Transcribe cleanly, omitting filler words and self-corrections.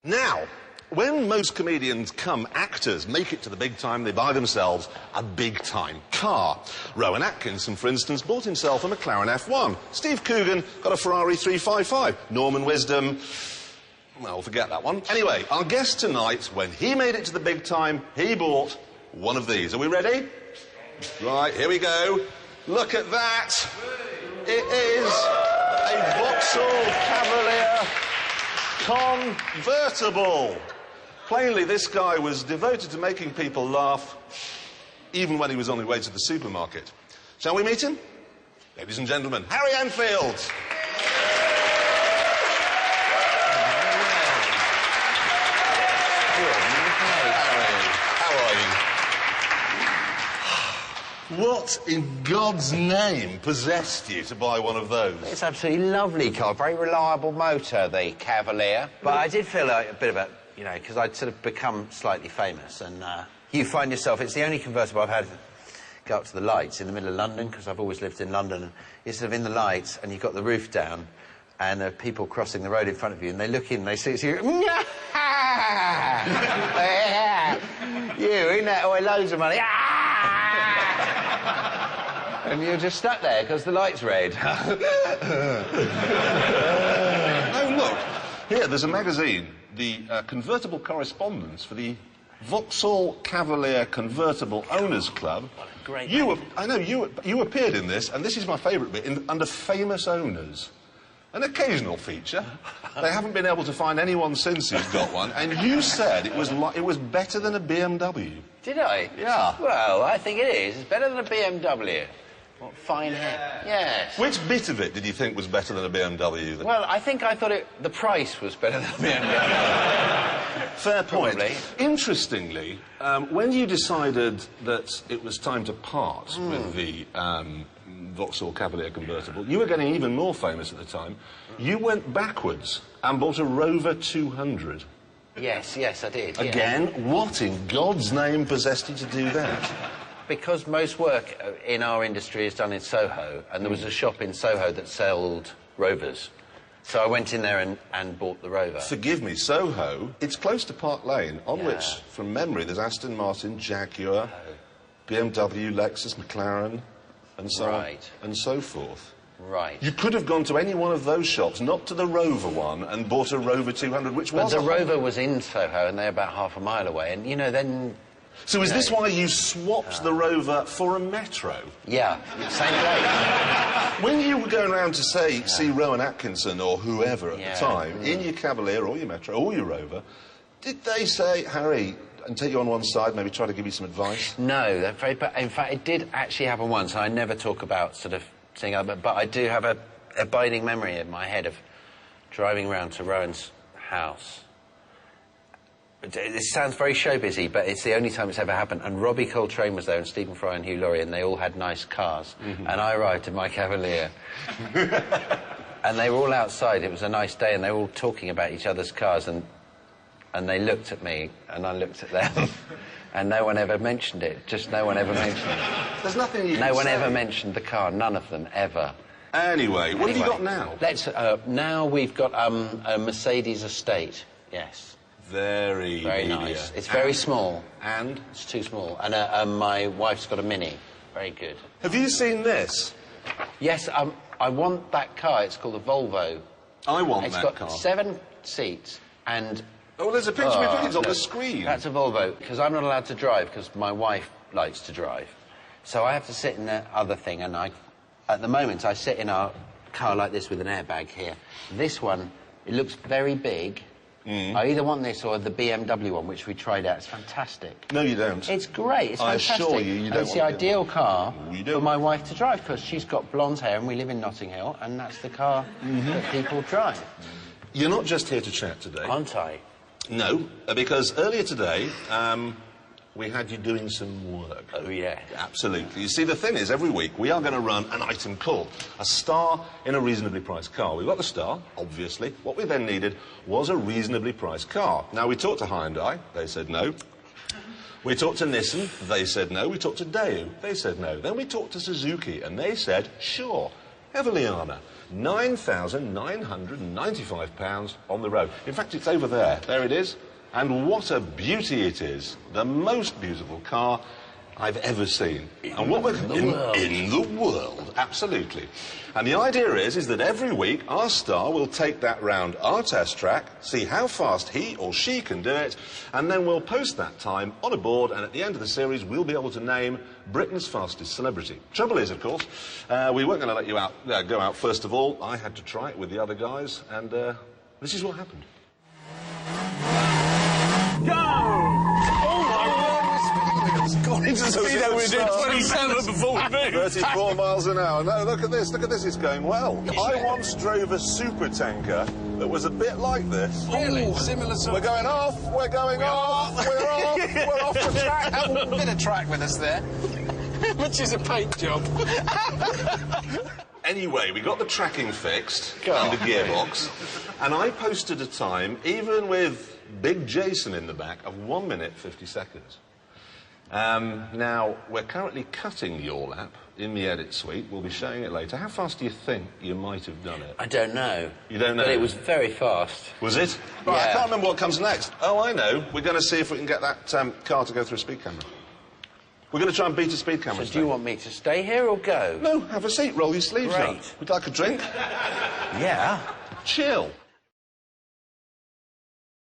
Now, when most comedians come actors, make it to the big time, they buy themselves a big-time car. Rowan Atkinson, for instance, bought himself a McLaren F1. Steve Coogan got a Ferrari 355. Norman Wisdom, well, forget that one. Anyway, our guest tonight, when he made it to the big time, he bought one of these. Are we ready? Right, here we go. Look at that. It is a Vauxhall Cavalier convertible. Plainly, this guy was devoted to making people laugh, even when he was on his way to the supermarket. Shall we meet him? Ladies and gentlemen, Harry Enfield. What in God's name possessed you to buy one of those? It's absolutely lovely car, very reliable motor, the Cavalier. But I did feel like a bit of a, you know, because I'd sort of become slightly famous, and you find yourself, it's the only convertible I've had go up to the lights in the middle of London, because I've always lived in London, and you're sort of in the lights, and you've got the roof down, and there are people crossing the road in front of you, and they look in, and they see it's you, you, ain't that, oh, loads of money, and you're just stuck there because the light's red. Oh, look. Here, there's a magazine, the convertible correspondence for the Vauxhall Cavalier Convertible Owners Club. What a great I know, you appeared in this, and this is my favourite bit, under famous owners. An occasional feature. They haven't been able to find anyone since who's got one, and you said it was better than a BMW. Did I? Yeah. Well, I think it is. It's better than a BMW. What fine hair. Yes. Which bit of it did you think was better than a BMW? Then? Well, I thought the price was better than a BMW. Fair point. Probably. Interestingly, when you decided that it was time to part with the Vauxhall Cavalier convertible, you were getting even more famous at the time. You went backwards and bought a Rover 200. Yes, I did. Again, yeah. What in God's name possessed you to do that? Because most work in our industry is done in Soho, and there was a shop in Soho that sold Rovers. So I went in there and bought the Rover. Forgive me, Soho, it's close to Park Lane, on which, from memory, there's Aston Martin, Jaguar, BMW, Lexus, McLaren, and so on, and so forth. Right. You could have gone to any one of those shops, not to the Rover one, and bought a Rover 200, which was... But the Rover was in Soho, and they're about half a mile away, and, you know, then... So is this why you swapped the Rover for a Metro? Yeah, same place. When you were going around to, say, see Rowan Atkinson or whoever at the time, in your Cavalier or your Metro or your Rover, did they say, Harry, and take you on one side, maybe try to give you some advice? No, they're very... In fact, it did actually happen once, and I never talk about sort of seeing other... But I do have a abiding memory in my head of driving around to Rowan's house. It sounds very show-busy, but it's the only time it's ever happened. And Robbie Coltrane was there, and Stephen Fry and Hugh Laurie, and they all had nice cars. And I arrived in my Cavalier. And they were all outside. It was a nice day, and they were all talking about each other's cars. And they looked at me, and I looked at them. And no one ever mentioned it. Just no one ever mentioned it. There's nothing you can No one say. Ever mentioned the car. None of them, ever. Anyway, what have you got now? Now we've got a Mercedes estate, yes. Very nice. It's very small. And? It's too small. And my wife's got a Mini. Very good. Have you seen this? Yes, I want that car. It's called a Volvo. I want it's that car. It's got 7 seats and... Oh, there's a picture of it. It's on the screen. That's a Volvo, because I'm not allowed to drive, because my wife likes to drive. So I have to sit in the other thing, and at the moment, I sit in our car like this with an airbag here. This one, it looks very big. I either want this or the BMW one, which we tried out. It's fantastic. No, you don't. It's great. It's fantastic. I assure you, you don't It's the ideal car for my wife to drive, because she's got blonde hair and we live in Notting Hill, and that's the car that people drive. You're not just here to chat today. Aren't I? No, because earlier today, we had you doing some work. Oh, yeah. Absolutely. You see, the thing is, every week we are going to run an item called A Star in a Reasonably Priced Car. We've got the star, obviously. What we then needed was a reasonably priced car. Now, we talked to Hyundai. They said no. We talked to Nissan. They said no. We talked to Daewoo. They said no. Then we talked to Suzuki, and they said, sure. Eveliana, £9,995 on the road. In fact, it's over there. There it is. And what a beauty it is. The most beautiful car I've ever seen. And what we're in the world, absolutely. And the idea is that every week our star will take that round our test track, see how fast he or she can do it, and then we'll post that time on a board, and at the end of the series we'll be able to name Britain's fastest celebrity. Trouble is, of course, we weren't going to let you go out first of all. I had to try it with the other guys, and this is what happened. Go! Gone into the speedo, we did 27 before we moved. 34 miles an hour. No, look at this, it's going well. I once drove a super tanker that was a bit like this. Really? Similar sort We're going off, we're going off, we're off the track. Have a bit of track with us there. Which is a paint job. Anyway, we got the tracking fixed and the gearbox, and I posted a time, even with Big Jason in the back, of 1 minute 50 seconds. Now, we're currently cutting your lap in the edit suite. We'll be showing it later. How fast do you think you might have done it? I don't know. You don't know? But it was very fast. Was it? Right, Yeah. I can't remember what comes next. Oh, I know. We're going to see if we can get that car to go through a speed camera. We're going to try and beat a speed camera. So do you want me to stay here or go? No, have a seat. Roll your sleeves Great. up. Would you like a drink? Yeah. Chill.